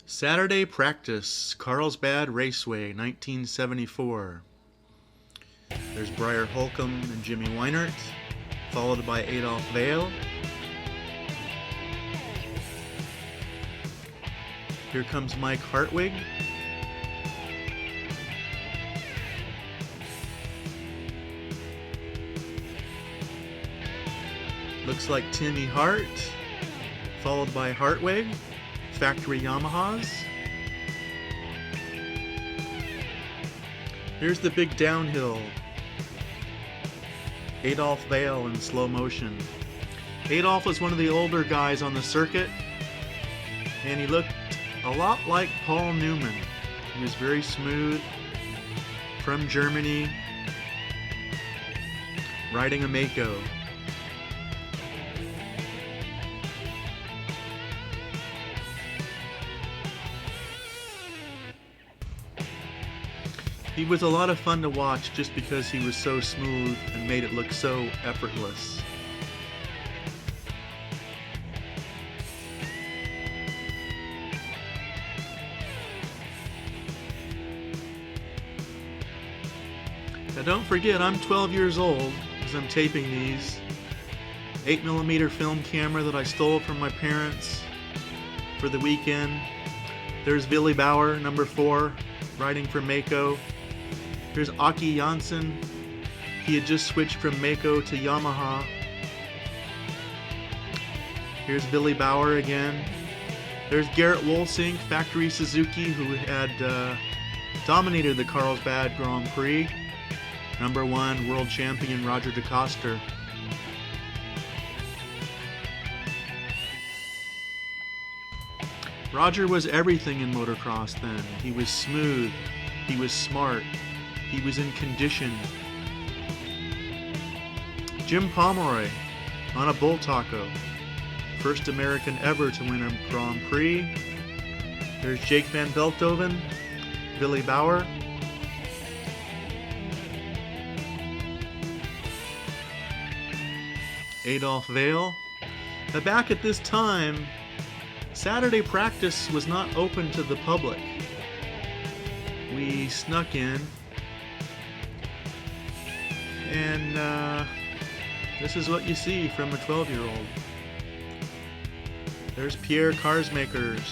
Saturday Practice, Carlsbad Raceway, 1974. There's Briar Holcomb and Jimmy Weinert, followed by Adolph Weil. Here comes Mike Hartwig. Looks like Timmy Hart, followed by Hartwig, factory Yamahas. Here's the big downhill. Adolph Weil in slow motion. Adolph was one of the older guys on the circuit, and he looked a lot like Paul Newman. He was very smooth, from Germany, riding a Mako. He was a lot of fun to watch just because he was so smooth and made it look so effortless. Now don't forget, I'm 12 years old as I'm taping these. 8mm film camera that I stole from my parents for the weekend. There's Billy Bauer, number 4, riding for Mako. Here's Aki Janssen. He had just switched from Mako to Yamaha. Here's Billy Bauer again. There's Gerrit Wolsink, factory Suzuki, who had dominated the Carlsbad Grand Prix. Number 1 world champion Roger DeCoster. Roger was everything in motocross then. He was smooth, he was smart, he was in condition. Jim Pomeroy on a bull taco. First American ever to win a Grand Prix. There's Jake Van Belthoven, Billy Bauer. Adolph Weil. Now back at this time, Saturday practice was not open to the public. We snuck in, and this is what you see from a 12-year-old. There's Pierre Carsmakers.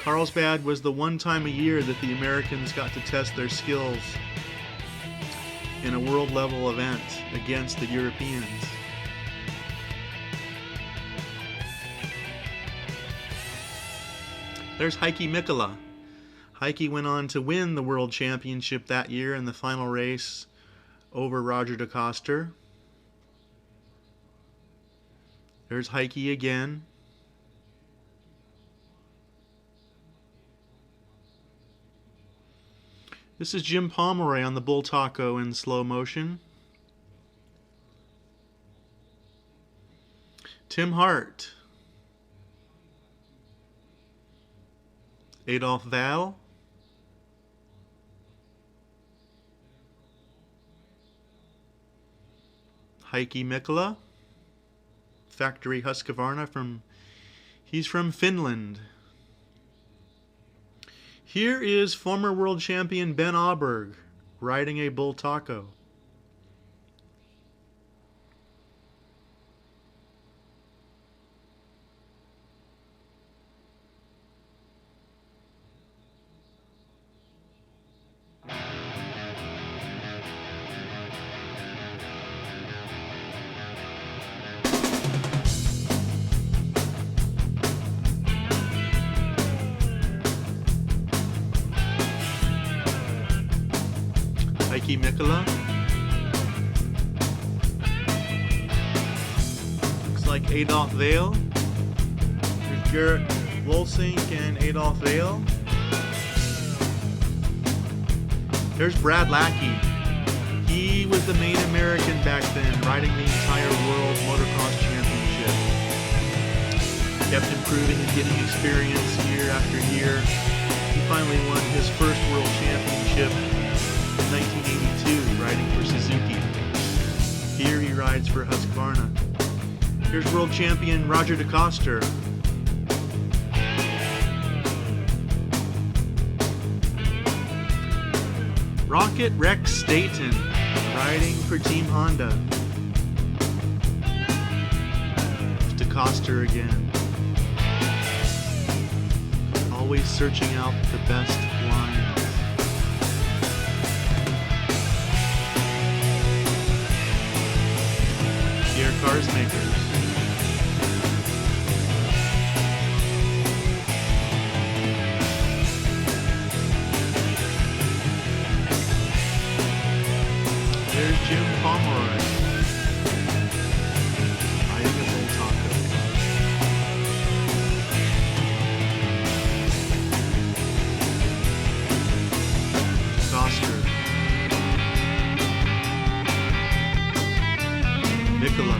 Carlsbad was the one time a year that the Americans got to test their skills in a world level event against the Europeans. There's Heikki Mikkola. Heikki went on to win the world championship that year in the final race over Roger DeCoster. There's Heikki again. This is Jim Pomeroy on the bull taco in slow motion. Tim Hart. Adolph Weil. Heikki Mikkola. Factory Husqvarna he's from Finland. Here is former world champion Ben Aberg riding a bull taco. Heikki Mikkola. Looks like Adolph Weil. There's Gerrit Wolsink and Adolph Weil. There's Brad Lackey. He was the main American back then, riding the entire World Motocross Championship. Kept improving and getting experience year after year. He finally won his first World Championship in 1982, riding for Suzuki. Here he rides for Husqvarna. Here's world champion Roger DeCoster. Rocket Rex Staten, riding for Team Honda. It's DeCoster again. Always searching out the best lines. Dear Cars Makers. There's Jim Pomeroy. Riding a bull taco. Oscar. Mikkola.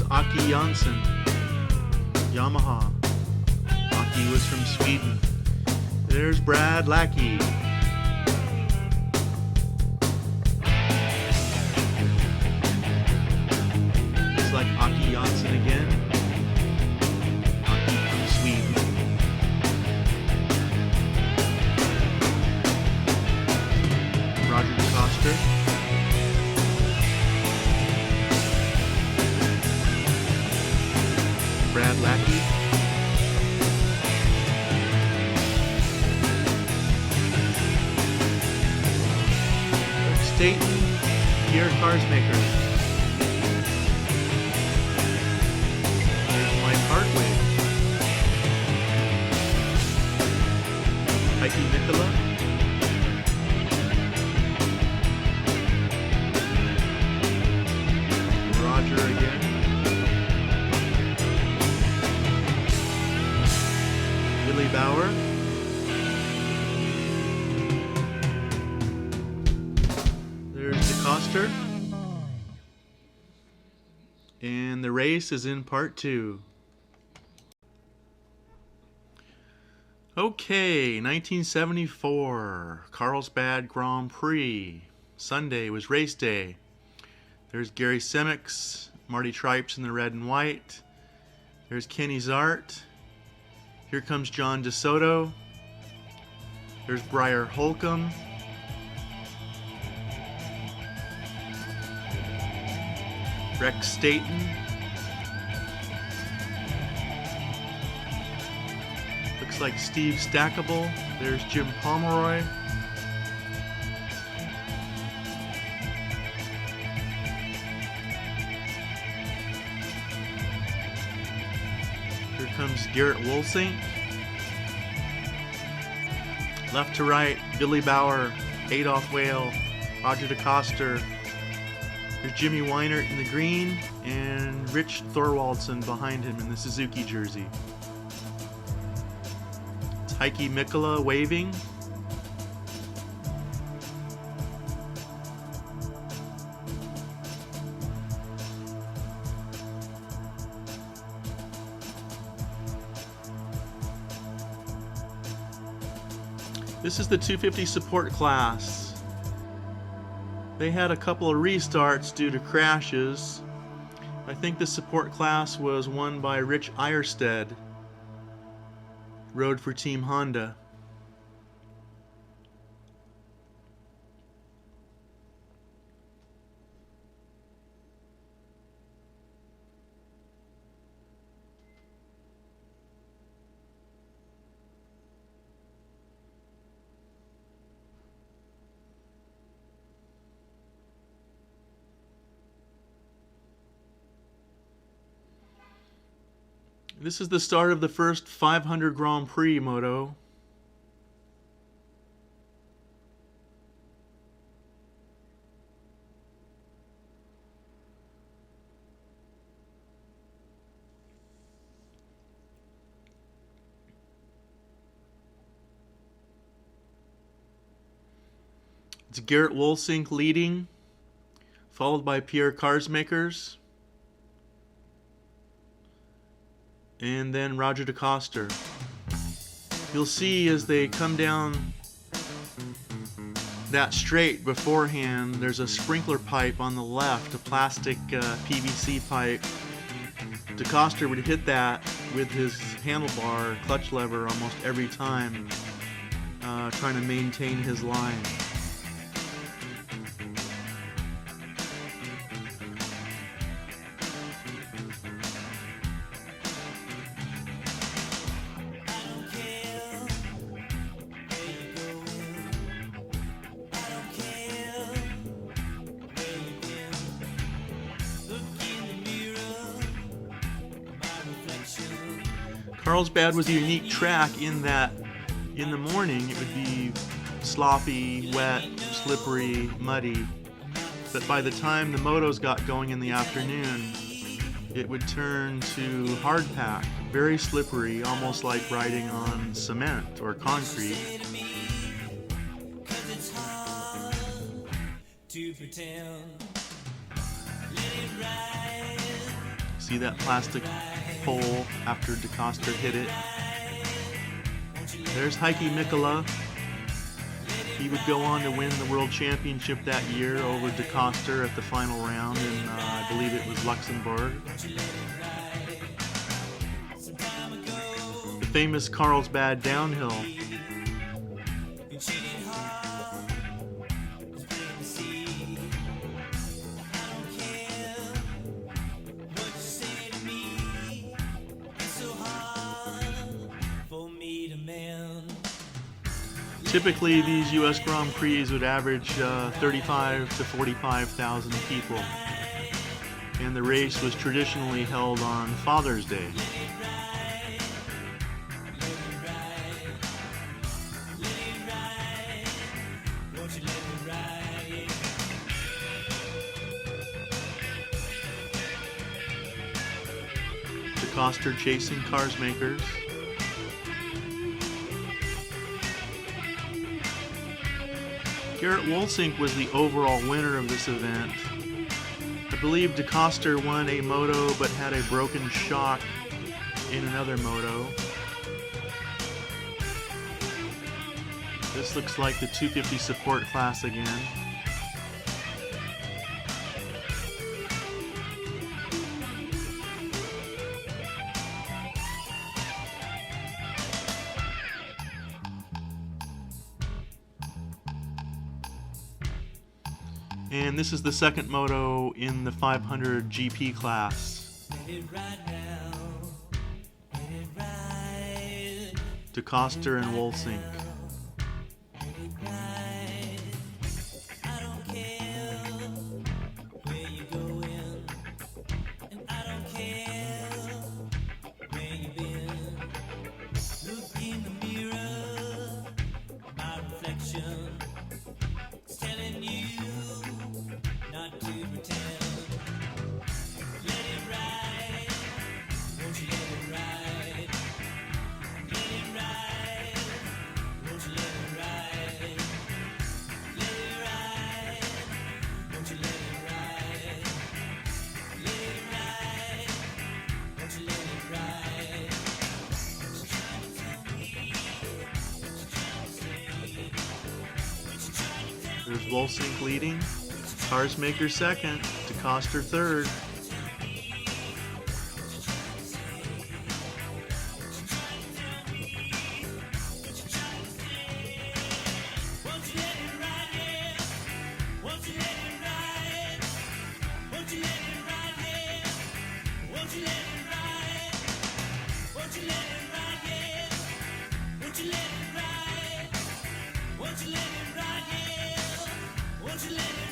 Aki Jansson, Yamaha. Aki was from Sweden. There's Brad Lackey. Looks like Aki Jansson again. Aki from Sweden. Roger DeCoster. Brad Lackey. Staten, Gear Cars Makers. There's Mike Hartwig. Heikki Mikkola. Roger again. Billy Bauer. There's DeCoster. And the race is in part 2. Okay, 1974, Carlsbad Grand Prix. Sunday was race day. There's Gary Semix, Marty Tripes in the red and white. There's Kenny Zart. Here comes John DeSoto. There's Briar Holcomb. Rex Staten. Looks like Steve Stackable. There's Jim Pomeroy. Here comes Gerrit Wolsink. Left to right, Billy Bauer, Adolph Weil, Roger DeCoster. There's Jimmy Weinert in the green, and Rich Thorwaldson behind him in the Suzuki jersey. It's Heikki Mikkola waving. This is the 250 support class. They had a couple of restarts due to crashes. I think the support class was won by Rich Eierstedt. Rode for Team Honda. This is the start of the first 500 Grand Prix moto. It's Gerrit Wolsink leading, followed by Pierre Karsmakers, and then Roger DeCoster. You'll see as they come down that straight beforehand, there's a sprinkler pipe on the left, a plastic PVC pipe. DeCoster would hit that with his handlebar clutch lever almost every time, trying to maintain his line. Carlsbad was a unique track in that in the morning it would be sloppy, wet, slippery, muddy, but by the time the motos got going in the afternoon, it would turn to hardpack, very slippery, almost like riding on cement or concrete. See that plastic pole after DeCoster hit it. There's Heikki Mikkola. He would go on to win the World Championship that year over DeCoster at the final round in, I believe it was Luxembourg. The famous Carlsbad downhill. Typically, these U.S. Grand Prix would average 35 to 45,000 people, and the race was traditionally held on Father's Day. DeCoster chasing Karsmakers. Gerrit Wolsink was the overall winner of this event. I believe DeCoster won a moto but had a broken shock in another moto. This looks like the 250 support class again. And this is the second moto in the 500 GP class. DeCoster and Wolsink. There's Wolsink leading, Karsmakers second, DeCoster third. Won't you let it ride, yeah? Won't you let it